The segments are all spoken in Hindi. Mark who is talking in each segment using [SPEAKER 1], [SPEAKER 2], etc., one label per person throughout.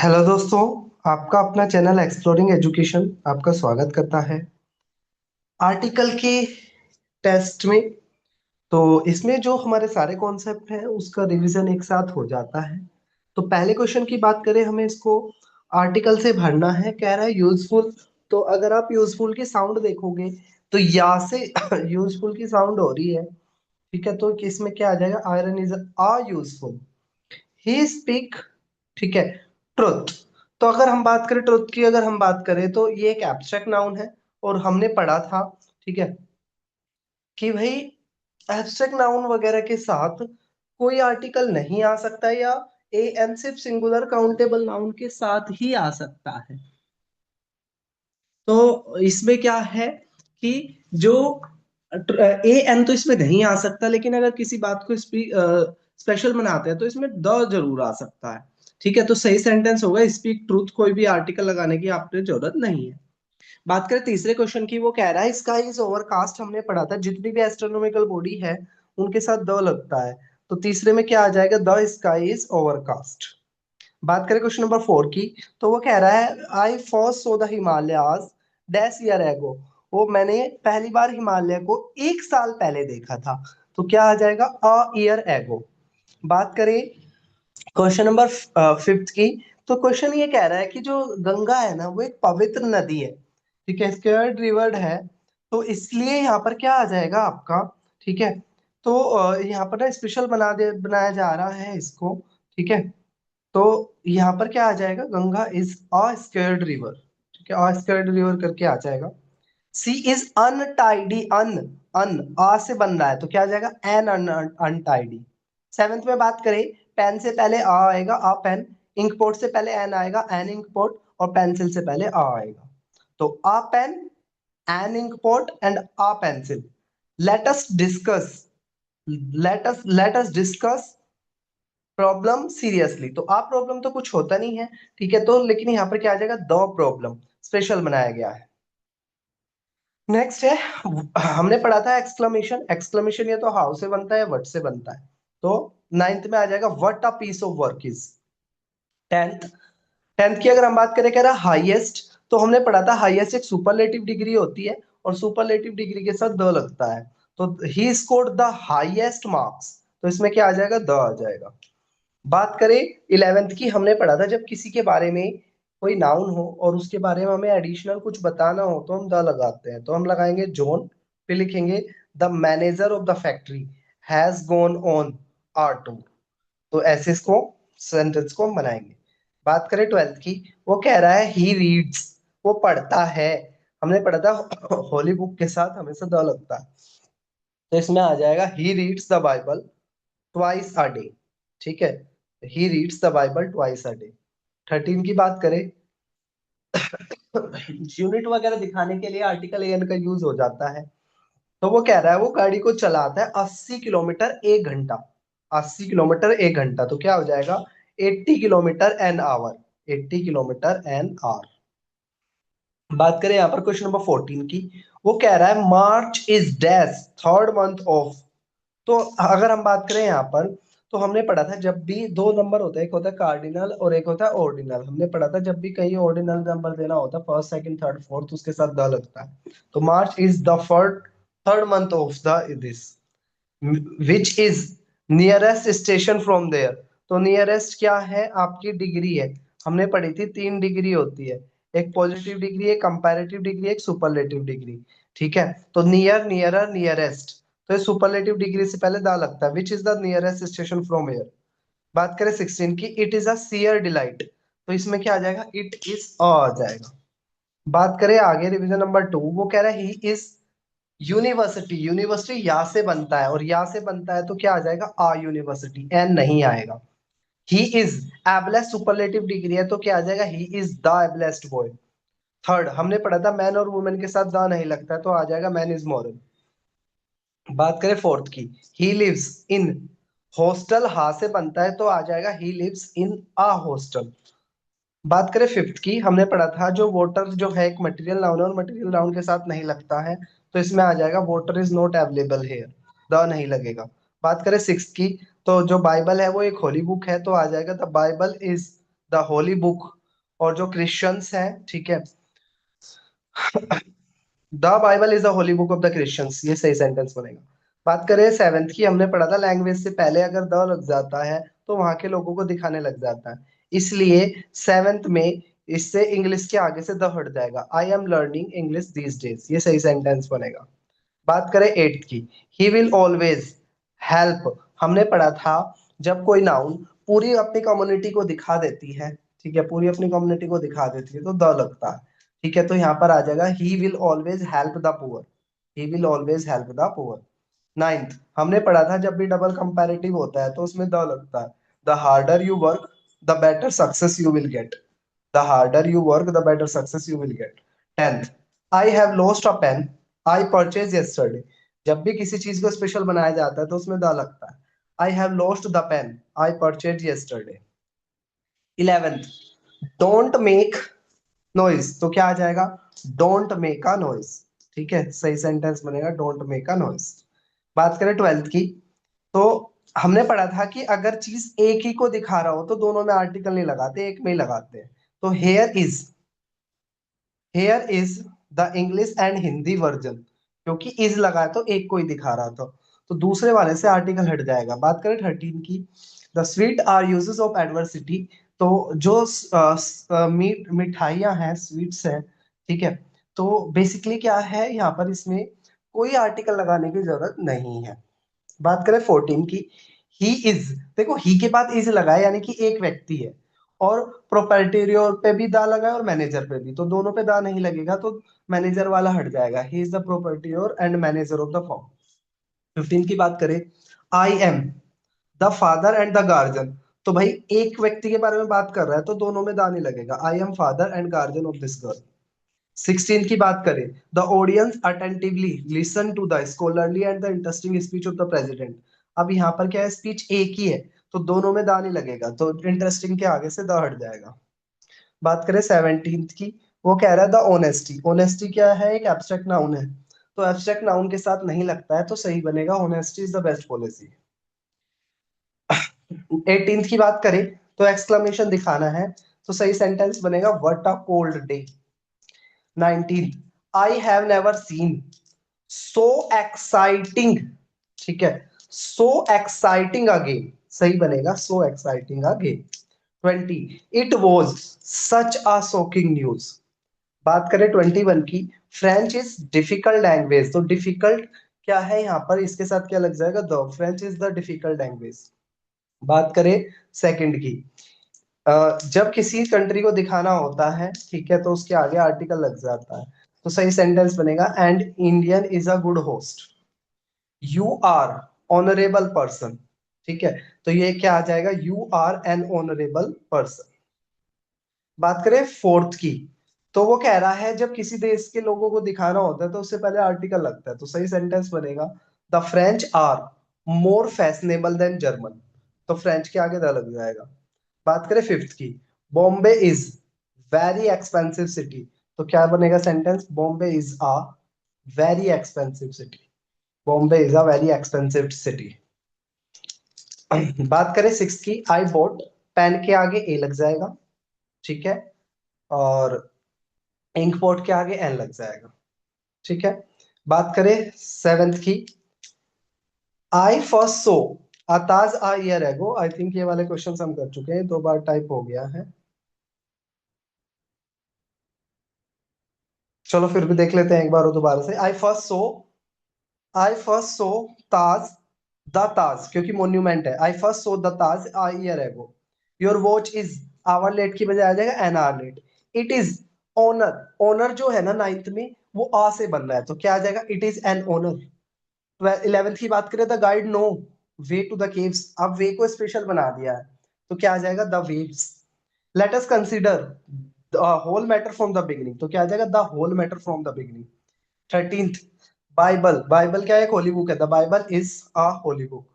[SPEAKER 1] हेलो दोस्तों, आपका अपना चैनल एक्सप्लोरिंग एजुकेशन आपका स्वागत करता है आर्टिकल के टेस्ट में। तो इसमें जो हमारे सारे कॉन्सेप्ट हैं उसका रिवीजन एक साथ हो जाता है। तो पहले क्वेश्चन की बात करें, हमें इसको आर्टिकल से भरना है। कह रहा है यूजफुल। तो अगर आप यूजफुल की साउंड देखोगे तो या से यूजफुल की साउंड हो रही है। ठीक है, तो इसमें क्या आ जाएगा? Iron is a useful. He speak. ठीक है, ट्रुथ। तो अगर हम बात करें ट्रुथ की, अगर हम बात करें तो ये एक एब्स्ट्रैक्ट नाउन है। और हमने पढ़ा था, ठीक है, कि भाई एब्स्ट्रैक्ट नाउन वगैरह के साथ कोई आर्टिकल नहीं आ सकता, या ए एन सिर्फ सिंगुलर काउंटेबल नाउन के साथ ही आ सकता है। तो इसमें क्या है कि जो ए एन तो इसमें नहीं आ सकता, लेकिन अगर किसी बात को स्पेशल बनाते हैं तो इसमें द जरूर आ सकता है। ठीक है, तो सही सेंटेंस होगा स्पीक ट्रूथ। कोई भी आर्टिकल लगाने की आपने जरूरत नहीं है। बात करें तीसरे क्वेश्चन की, वो कह रहा है स्काई इज ओवरकास्ट। हमने पढ़ा था जितनी भी एस्ट्रोनॉमिकल बॉडी है उनके साथ द लगता है। तो तीसरे में क्या आ जाएगा? The sky is overcast. बात करें क्वेश्चन नंबर 4 की, तो वो कह रहा है I first saw the Himalayas dash year ago. वो मैंने पहली बार हिमालय को 1 साल पहले देखा था। तो क्या आ जाएगा? A year ago. बात करें क्वेश्चन नंबर 5 की, तो क्वेश्चन ये कह रहा है कि जो गंगा है ना वो एक पवित्र नदी है। ठीक है, स्क्वेयर्ड रिवर्ड है। तो इसलिए यहाँ पर क्या आ जाएगा आपका? ठीक है, तो यहाँ पर ना स्पेशल बनाया जा रहा है इसको। ठीक है, तो यहाँ पर क्या आ जाएगा? Ganga is a scared river. ठीक है, अ स्केर्ड रिवर करके आ जाएगा। सी इज अनटाइडी। अन अन आ से बन रहा है तो क्या आ जाएगा? N untidy. सेवेंथ में बात करें, पेन से पहले आ आएगा, आ पेन। इंक पोर्ट से पहले एन आएगा, एन इंक पोर्ट। और पेंसिल से पहले आ आएगा। तो a pen, an inkpot and a pencil. Let us discuss. Let us discuss problem seriously. तो आप प्रॉब्लम तो कुछ होता नहीं है। ठीक है, तो लेकिन यहाँ पर क्या आ जाएगा? दो प्रॉब्लम स्पेशल बनाया गया है। नेक्स्ट है, हमने पढ़ा था एक्सक्लेमेशन। एक्सक्लेमेशन या तो हाउ से बनता है, व्हाट से बनता है। तो नाइन्थ में आ जाएगा what a piece of work is. Tenth tenth की अगर हम बात करें, कह रहा है हाईएस्ट। तो हमने पढ़ा था हाईएस्ट एक सुपरलेटिव डिग्री होती है, और सुपरलेटिव डिग्री के साथ द लगता है। तो he scored the highest marks. तो इसमें क्या आ जाएगा? द आ जाएगा। बात करें इलेवेंथ की, हमने पढ़ा था जब किसी के बारे में कोई नाउन हो और उसके बारे में हमें एडिशनल कुछ बताना हो तो हम द लगाते हैं। तो हम लगाएंगे जॉन, फिर लिखेंगे the manager of the factory has gone on a tour. तो ऐसे इसको सेंटेंस को हम बनाएंगे। बात करें ट्वेल्थ की, वो कह रहा है ही रीड्स। वो पढ़ता है। हमने पढ़ा था होली बुक के साथ हमेशा द लगता है। तो इसमें आ जाएगा he reads the Bible twice a day. ठीक है, he reads the Bible twice a day. 13 की बात करें, यूनिट वगैरह दिखाने के लिए आर्टिकल एन का यूज हो जाता है। तो वो कह रहा है वो गाड़ी को चलाता है 80 किलोमीटर 1 घंटा। 80 किलोमीटर 1 घंटा, तो क्या हो जाएगा? 80 kilometre an hour. 80 kilometre an hour. बात करें यहाँ पर क्वेश्चन नंबर 14 की, वो कह रहा है March is dash third month of. तो अगर हम बात करें यहाँ पर, तो हमने पढ़ा था जब भी दो नंबर होता है, एक होता है कार्डिनल और एक होता है ऑर्डिनल। हमने पढ़ा था जब भी कहीं ऑर्डिनल नंबर देना होता है, फर्स्ट सेकंड थर्ड फोर्थ, उसके साथ द लगता है। तो March is the third month of the this, which is nearest station from there. तो नियरेस्ट क्या है? आपकी डिग्री है। हमने पढ़ी थी 3 डिग्री होती है, एक पॉजिटिव डिग्री, एक कंपैरेटिव डिग्री, एक सुपरलेटिव डिग्री। ठीक है, तो नियर, नियरर, नियरेस्ट। तो ये सुपरलेटिव डिग्री से पहले दा लगता है, which is the nearest station from here. बात करें 16 की, it is a sheer delight. तो इसमें क्या आ जाएगा? इट इज आ जाएगा। बात करें आगे रिवीजन नंबर 2, वो कह रहा है ही इज यूनिवर्सिटी। यूनिवर्सिटी या से बनता है, और या से बनता है तो क्या आ जाएगा? आ यूनिवर्सिटी, एन नहीं आएगा। He is ablest superlative degree है तो क्या आ जाएगा? He is the ablest boy. Third हमने पढ़ा था मैन और वुमेन के साथ द नहीं लगता है, तो आ जाएगा मैन इज मॉरल। बात करें फोर्थ की, ही लिव्स इन हॉस्टल, हा से बनता है तो आ जाएगा he lives in a hostel. बात करें फिफ्थ की, हमने पढ़ा था जो वाटर जो है एक मटेरियल नाउन है और मटेरियल नाउन के साथ नहीं लगता है, तो इसमें आ जाएगा water is not available hair. The नहीं लगेगा। बात करें सिक्स की, तो जो बाइबल है वो एक होली बुक है तो आ जाएगा the Bible is the Holi book, और जो क्रिश्चियंस है, ठीक है, the Bible is the Holi book of the Christians, ये सही सेंटेंस बनेगा। बात करें सेवेंथ की, हमने पढ़ा था लैंग्वेज से पहले अगर द लग जाता है तो वहां के लोगों को दिखाने लग जाता है, इसलिए सेवेंथ में इससे इंग्लिश के आगे से द हट जाएगा। I am learning English these days, ये सही सेंटेंस बनेगा। बात करें एट्थ की, ही विल ऑलवेज हेल्प, हमने पढ़ा था जब कोई नाउन पूरी अपनी कम्युनिटी को दिखा देती है, ठीक है, पूरी अपनी कम्युनिटी को दिखा देती है तो द लगता है, ठीक है, तो यहाँ पर आ जाएगा he will always help the poor, he will always help the poor. Ninth, हमने पढ़ा था जब भी डबल कंपैरेटिव होता है तो उसमें द लगता है, the harder you work the better success you will get, the harder you work the better success you will get। 10th, I have lost a pen I purchased yesterday, जब भी किसी चीज को स्पेशल बनाया जाता है तो उसमें द लगता है, I have lost the pen I purchased yesterday। 11th, don't make noise, तो क्या आ जाएगा, don't make a noise, ठीक है, सही सेंटेंस बनेगा don't make a noise। बात करें 12th की, तो हमने पढ़ा था कि अगर चीज एक ही को दिखा रहा हो तो दोनों में आर्टिकल नहीं लगाते, एक में ही लगाते हैं, तो here is the English and Hindi version, क्योंकि इज लगा है तो एक को ही दिखा रहा था, तो दूसरे वाले से आर्टिकल हट जाएगा। बात करें 13 की, the sweet are uses of adversity, तो जो मिठाइयाँ हैं, स्वीट्स हैं, ठीक है, तो बेसिकली क्या है यहाँ पर, इसमें कोई आर्टिकल लगाने की जरूरत नहीं है। बात करें 14 की, ही इज, देखो ही के बाद इज लगा है यानी कि एक व्यक्ति है, और प्रोप्राइटरियर पे भी दा लगा है और मैनेजर पे भी, तो दोनों पे दा नहीं लगेगा तो मैनेजर वाला हट जाएगा, he is the proprietor and manager of the firm. 15 की बात करें, I am the father and the guardian, तो भाई एक व्यक्ति के बारे में बात कर रहा है तो दोनों में दा नहीं लगेगा, I am father and guardian of this girl. 16 की बात करें, the audience attentively listen to the scholarly and the interesting speech of the president, अब यहाँ पर क्या है, स्पीच एक ही है तो दोनों में दा नहीं लगेगा, तो इंटरेस्टिंग के आगे से द हट जाएगा। बात करें 17th की, वो कह रहा है द ऑनेस्टी, ऑनेस्टी क्या है, एक एब्स्ट्रैक्ट नाउन है, तो एब्स्ट्रैक्ट नाउन के साथ नहीं लगता है तो सही बनेगा, honesty is the best policy. 18th की बात करें तो एक्सक्लेमेशन दिखाना है, तो सही सेंटेंस बनेगा what a cold day. 19th, I have never seen so exciting, ठीक है, सो एक्साइटिंग अगेन, सही बनेगा so exciting again. 20, it was such a shocking news. बात करें 21 की, फ्रेंच इज डिफिकल्ट लैंग्वेज, तो डिफिकल्ट क्या है यहाँ पर, इसके साथ क्या लग जाएगा, the French is the difficult language. बात करें सेकंड की, जब किसी कंट्री को दिखाना होता है, ठीक है, तो उसके आगे आर्टिकल लग जाता है, तो सही सेंटेंस बनेगा and Indian is a good host, you are honourable person, ठीक है, तो ये क्या आ जाएगा, you are an honourable person. बात करें फोर्थ की, तो वो कह रहा है जब किसी देश के लोगों को दिखाना होता है तो उससे पहले आर्टिकल लगता है, तो सही सेंटेंस बनेगा the French are more fashionable than German, तो फ्रेंच के आगे द लग जाएगा। बात करें फिफ्थ की, Bombay is very expensive city, तो क्या बनेगा sentence, Bombay is a very expensive city, Bombay is a very expensive city. बात करें सिक्स की, आई बोट, पेन के आगे ए लग जाएगा, ठीक है, और इंक पोर्ट के आगे एन लग जाएगा, ठीक है। बात करें सेवेंथ की, आई फर्स्ट सो अताज आ ईयर एगो, आई थिंक ये वाले क्वेश्चंस हम कर चुके हैं, 2 बार टाइप हो गया है, चलो फिर भी देख लेते हैं एक बार और दोबारा से। आई फर्स्ट सो ताज द ताज, क्योंकि मोन्यूमेंट है, I first saw the Taj a year ago. Your watch is, hour late की बजाय आ जाएगा an hour late. It is honour, honour जो है ना नाइन्थ में वो आ से बन रहा है, तो क्या आ जाएगा, it is an honour. 11th की बात करें, the guide know way to the caves, अब वे को स्पेशल बना दिया है, तो क्या आ जाएगा, the waves. Let us consider the whole matter from the beginning, तो क्या आ जाएगा, the whole matter from the beginning. 13th, Bible, Bible क्या है, एक होली बुक है, the Bible is a holy book.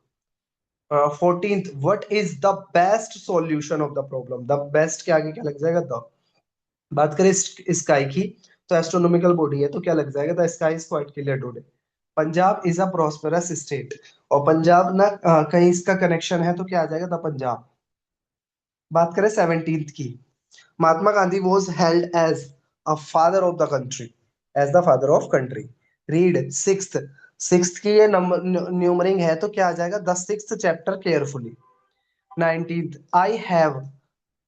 [SPEAKER 1] 14th, what is the best solution of the problem, the best के आगे क्या लग जाएगा, द। बात करें स्काई की, तो एस्ट्रोनॉमिकल बॉडी है तो क्या लग जाएगा, the sky is quite clear today. Punjab is a prosperous state, और पंजाब ना कहीं इसका कनेक्शन है तो क्या आ जाएगा, द पंजाब। बात करें 17th की, Mahatma Gandhi was held as a father of the country, as the father of country. Read sixth, sixth की ये नंबर न्यूमरिंग है, तो क्या आ जाएगा, the sixth chapter carefully. 19th, I have,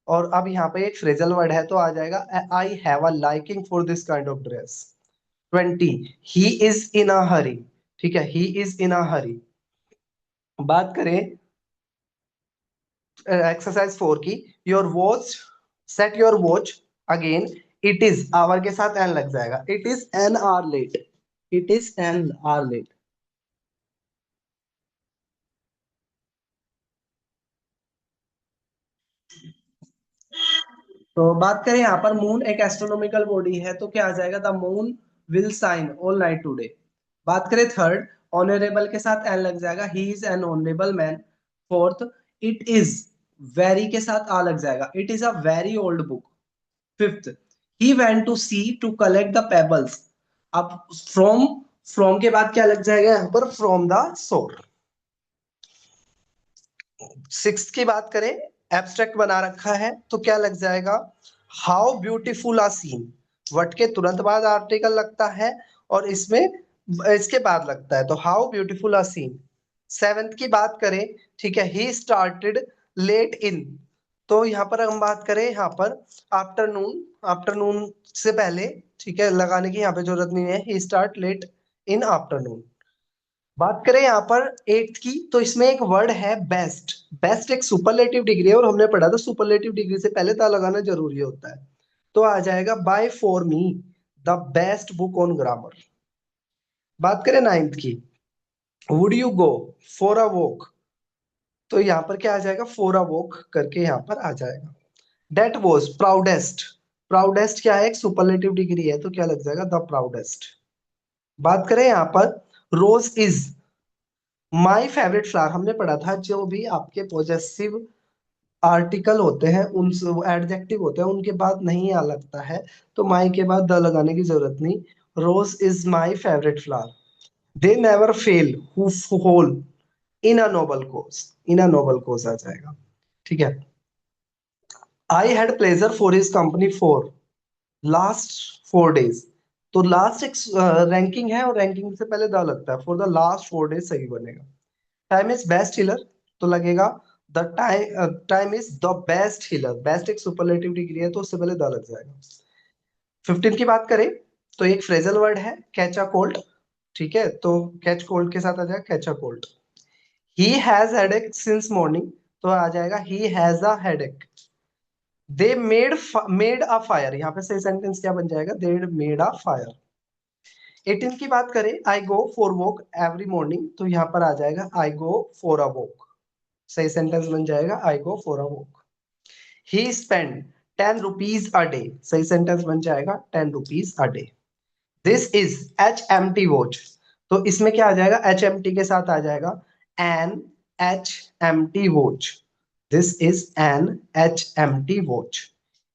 [SPEAKER 1] और अब यहाँ पे एक फ्रेजल वर्ड है तो आ जाएगा I have a liking for this kind of dress. 20, he is in a hurry, ठीक है, ही इज इन अ हरी। बात करें एक्सरसाइज 4 की, your watch, set your watch again, it is, hour के साथ एन लग जाएगा, it is an hour late, it is an hour late. तो बात करें यहाँ पर, मून एक एस्ट्रोनॉमिकल बॉडी है तो क्या आ जाएगा, the moon will shine all night today. बात करें थर्ड, ऑनरेबल के साथ एन लग जाएगा, he is an honourable man. Fourth, it is, very के साथ आ लग जाएगा, it is a very old book. Fifth, he went to sea to collect the pebbles. अब फ्रॉम, फ्रॉम के बाद क्या लग जाएगा यहाँ पर, फ्रॉम द सोर। सिक्स की बात करें, एब्स्ट्रैक्ट बना रखा है तो क्या लग जाएगा, how beautiful a scene. What के तुरंत बाद आर्टिकल लगता है और इसमें इसके बाद लगता है, तो how beautiful a scene. Seventh की बात करें, ठीक है, ही स्टार्टेड लेट इन, तो यहाँ पर हम बात करें यहाँ पर आफ्टरनून, आफ्टरनून से पहले, ठीक है, लगाने की यहाँ पे जरूरत नहीं है, ही स्टार्ट लेट इन आफ्टरनून। बात करें यहाँ पर एट्थ की, तो इसमें एक वर्ड है बेस्ट। बेस्ट एक सुपरलेटिव डिग्री है और हमने पढ़ा था सुपरलेटिव डिग्री से पहले ता लगाना जरूरी होता है, तो आ जाएगा buy for me the best book on grammar. बात करें नाइन्थ की, would you go for a walk, तो यहाँ पर क्या आ जाएगा, फॉर अ वॉक करके यहाँ पर आ जाएगा। डेट वॉज प्राउडेस्ट, प्राउडेस्ट क्या है, एक सुपरलेटिव डिग्री है तो क्या लग जाएगा, द प्राउडेस्ट। बात करें यहाँ पर, रोज इज माई फेवरेट फ्लावर, हमने पढ़ा था जो भी आपके पॉजेसिव आर्टिकल होते हैं, उन एडजेक्टिव होते हैं उनके बाद नहीं आ लगता है, तो माई के बाद द लगाने की जरूरत नहीं। Rose is my favourite flower. They never fail who whole in a noble cause, in a noble cause आ जाएगा, ठीक है। I had pleasure for his company for last 4 days, तो लास्ट एक रैंकिंग है और रैंकिंग से पहले द लगता है, फॉर द लास्ट 4 days सही बनेगा। टाइम इज बेस्ट हीलर, तो लगेगा the time, time is the best healer, best एक सुपरलेटिव डिग्री है तो उससे पहले द लग जाएगा। 15 की बात करें तो एक फ्रेजल वर्ड है कैच अ कोल्ड, ठीक है, तो कैच कोल्ड के साथ आ जाएगा catch a cold. He has headache since morning, तो आ जाएगा he has a headache. They made a fire, यहाँ पे सही सेंटेंस क्या बन जाएगा, दे मेड अ फायर। 18 की बात करें, I go for walk every morning, तो यहाँ पर आ जाएगा I go for a walk, सही सेंटेंस बन जाएगा I go for a walk. He spend 10 rupees a day, सही सेंटेंस बन जाएगा 10 rupees a day. This is H M T watch, तो इसमें क्या आ जाएगा, एच एम टी के साथ आ जाएगा an H M T watch. This is an H M T watch.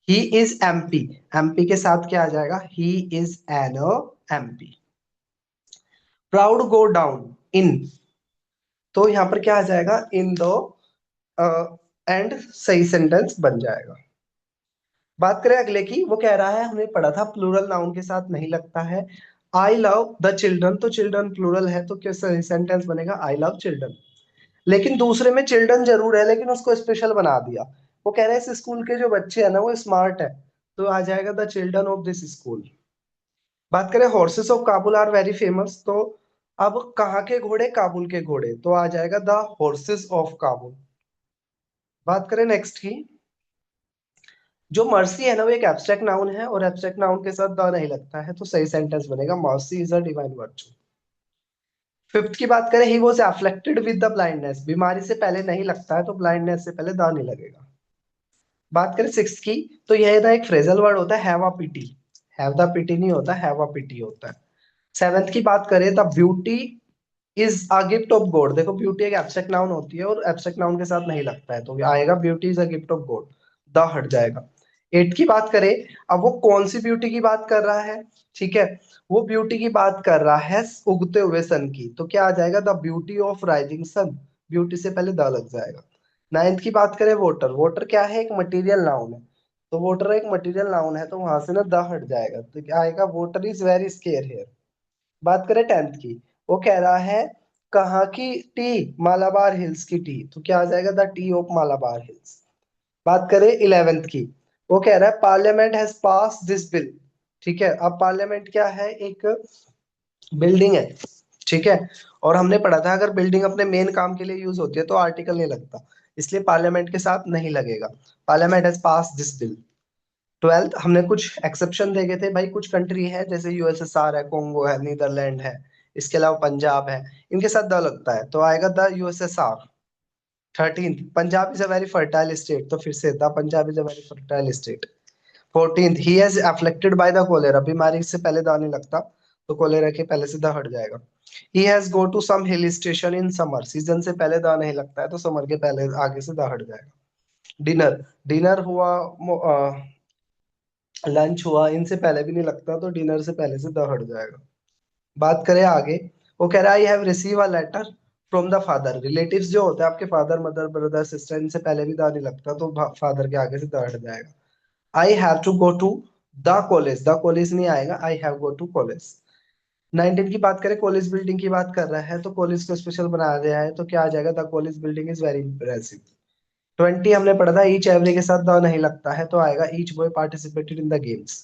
[SPEAKER 1] He is MP, MP के साथ क्या आ जाएगा, he is an MP. Proud go down in, तो यहां पर क्या आ जाएगा, इन द एंड, सही सेंटेंस बन जाएगा। बात करें अगले की, वो कह रहा है हमने पढ़ा था प्लूरल नाउन के साथ नहीं लगता है, आई लव द चिल्ड्रन, तो चिल्ड्रन प्लूरल है तो क्या सही सेंटेंस बनेगा, आई लव चिल्ड्रन। लेकिन दूसरे में चिल्ड्रन जरूर है लेकिन उसको स्पेशल बना दिया, वो कह रहे हैं इस स्कूल के जो बच्चे हैं ना वो स्मार्ट है, तो आ जाएगा the children of this school. बात करें horses of Kabul are very famous, तो अब कहाँ के घोड़े, काबुल के घोड़े, तो आ जाएगा द हॉर्सेस ऑफ काबुल। बात करें नेक्स्ट की, जो मर्सी है ना वो एक एब्स्ट्रैक्ट नाउन है और एब्स्ट्रैक्ट नाउन के साथ द नहीं लगता है, तो सही सेंटेंस बनेगा mercy is a divine virtue. Fifth की बात करें, he was afflicted with the blindness, बीमारी से पहले नहीं लगता है तो ब्लाइंडनेस से पहले द नहीं लगेगा। बात करें सिक्स की, तो यह ना एक फ्रेजल वर्ड होता है have a pity, have the pity नहीं होता, हैव अ पिटी होता है। सेवेंथ की बात करें, the beauty is a gift of God, देखो ब्यूटी एक एब्स्ट्रैक्ट नाउन होती है और एब्स्ट्रैक्ट नाउन के साथ नहीं लगता है तो आएगा beauty is a gift of God, the हट जाएगा। एट की बात करें, अब वो कौन सी ब्यूटी की बात कर रहा है, ठीक है, वो ब्यूटी की बात कर रहा है उगते हुए सन की, तो क्या आ जाएगा, the beauty of rising sun, beauty से पहले द लग जाएगा। नाइन्थ की बात करें, वोटर, वोटर क्या है, एक मटेरियल नाउन है, तो वोटर एक मटेरियल नाउन है, तो वहां से ना द हट जाएगा, तो क्या आएगा, voter is very scare here. बात करें टेंथ की, वो कह रहा है कहाँ की टी, मालाबार हिल्स की टी, तो क्या आ जाएगा, the T of Malabar hills. बात करें इलेवेंथ की, वो कह रहा है parliament has pass this bill. ठीक है, अब पार्लियामेंट क्या है, एक बिल्डिंग है, ठीक है, और हमने पढ़ा था अगर बिल्डिंग अपने मेन काम के लिए यूज होती है तो आर्टिकल नहीं लगता, इसलिए पार्लियामेंट के साथ नहीं लगेगा। Parliament has pass this bill. Twelfth हमने कुछ एक्सेप्शन देखे थे भाई, कुछ कंट्री है जैसे यूएसएसआर है, कोंगो है, नीदरलैंड है, इसके अलावा पंजाब है, इनके साथ द लगता है, तो आएगा the USSR. Thirteenth, Punjab is a very fertile state, तो फिर से the Punjab is a very fertile state. Fourteenth, he has afflicted by the cholera, बीमारी से पहले द नहीं लगता, तो कोलेरा के पहले से द हट जाएगा। He has go to some hill station in summer, season से पहले द नहीं लगता है, तो समर के पहले आगे से द हट जाएगा। डिनर, डिनर हुआ, लंच हुआ, इनसे पहले भी नहीं लगता, तो डिनर से पहले से द हट जाएगा। बात करें आगे, वो कह रहा है I have receive a letter from the father, relatives जो होते हैं आपके, फादर मदर ब्रदर सिस्टर, इनसे पहले भी द नहीं लगता, तो फादर के आगे से द हट जाएगा। I have to go to the college, the college नहीं आएगा, I have go to college. 19 की बात करें, कॉलेज बिल्डिंग की बात कर रहा है, तो कॉलेज को स्पेशल बनाया गया है, तो क्या आ जाएगा, the college building is very impressive. 20 हमने पढ़ा था ईच एवरी के साथ द नहीं लगता है, तो आएगा each boy participated in the games.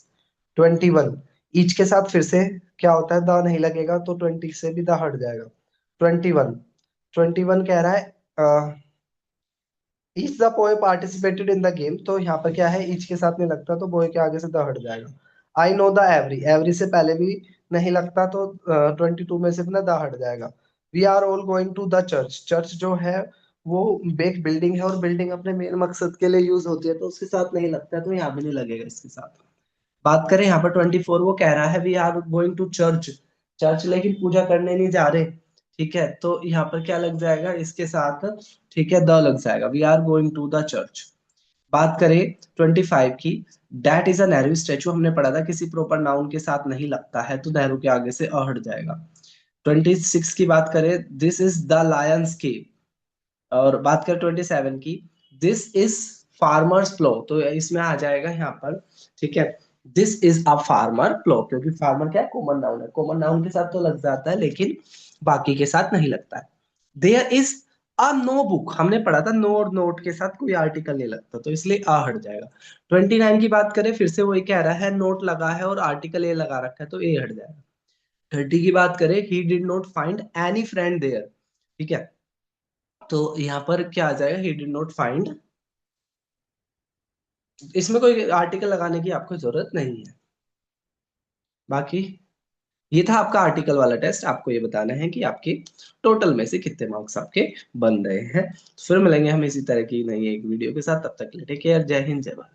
[SPEAKER 1] 21, each के साथ फिर से क्या होता है, द नहीं लगेगा, तो 20 से भी द हट जाएगा। 21, 21 कह रहा है each the boy participated in the game, तो यहाँ पर क्या है, ईच के साथ नहीं लगता, तो बॉय के आगे से द हट जाएगा। I know the every, every से पहले भी नहीं लगता, तो 22 में से भी ना द हट जाएगा। We are all going to the church, church जो है वो एक बिल्डिंग है, और बिल्डिंग अपने मेन मकसद के लिए यूज होती है, तो उसके साथ नहीं लगता है, तो यहाँ भी नहीं लगेगा इसके साथ। बात करें यहाँ पर 24, वो कह रहा है we are going to church, church लेकिन पूजा करने नहीं जा रहे, ठीक है, तो यहाँ पर क्या लग जाएगा इसके साथ, ठीक है, द लग जाएगा, we are going to the church. बात करें 25 की, that is a Nehru statue, हमने पढ़ा था किसी प्रॉपर नाउन के साथ नहीं लगता है, तो नेहरू के आगे से अ हट जाएगा। 26 की बात करें, दिस इज द लायंस केव, और बात करें 27 की, दिस इज फार्मर्स प्लो, तो इसमें आ जाएगा यहाँ पर, ठीक है, दिस इज अ फार्मर प्लो, क्योंकि फार्मर क्या है, कॉमन नाउन है, कॉमन नाउन के साथ तो लग जाता है लेकिन बाकी के साथ नहीं लगता है। There is a no book, हमने पढ़ा था नो और नोट के साथ कोई आर्टिकल नहीं लगता, तो इसलिए आ हट जाएगा। 29 की बात करें, फिर से वही कह रहा है नोट लगा है और आर्टिकल ए लगा रखा है, तो ए हट जाएगा। 30 की बात करें, he did not find any friend there, ठीक है, तो यहाँ पर क्या आ जाएगा, ही डिड नॉट फाइंड, इसमें कोई आर्टिकल लगाने की आपको जरूरत नहीं है। बाकी ये था आपका आर्टिकल वाला टेस्ट, आपको ये बताना है कि आपके टोटल में से कितने मार्क्स आपके बन रहे हैं। तो फिर मिलेंगे हम इसी तरह की नई एक वीडियो के साथ, तब तक के लिए टेक केयर, जय हिंद, जय भारत।